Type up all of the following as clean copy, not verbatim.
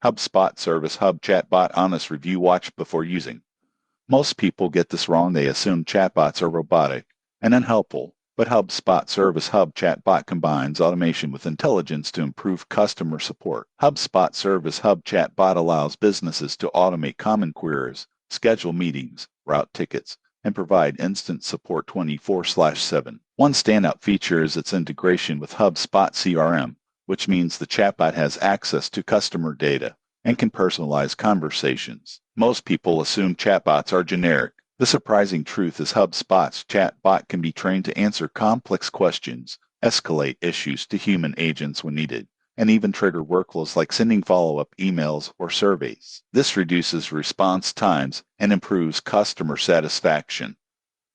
HubSpot Service Hub Chatbot Honest Review Watch before using. Most people get this wrong. They assume chatbots are robotic and unhelpful, but HubSpot Service Hub Chatbot combines automation with intelligence to improve customer support. HubSpot Service Hub Chatbot allows businesses to automate common queries, schedule meetings, route tickets, and provide instant support 24/7. One standout feature is its integration with HubSpot CRM, which means the chatbot has access to customer data and can personalize conversations. Most people assume chatbots are generic. The surprising truth is HubSpot's chatbot can be trained to answer complex questions, escalate issues to human agents when needed, and even trigger workflows like sending follow-up emails or surveys. This reduces response times and improves customer satisfaction.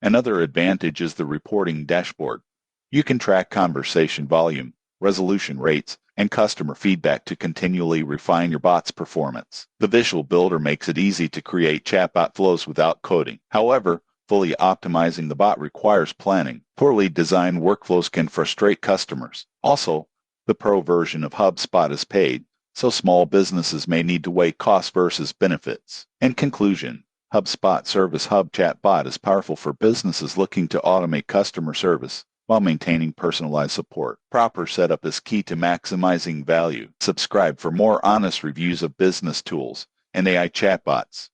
Another advantage is the reporting dashboard. You can track conversation volume, resolution rates, and customer feedback to continually refine your bot's performance. The Visual Builder makes it easy to create chatbot flows without coding. However, fully optimizing the bot requires planning. Poorly designed workflows can frustrate customers. Also, the Pro version of HubSpot is paid, so small businesses may need to weigh cost versus benefits. In conclusion, HubSpot Service Hub Chatbot is powerful for businesses looking to automate customer service while maintaining personalized support. Proper setup is key to maximizing value. Subscribe for more honest reviews of business tools and AI chatbots.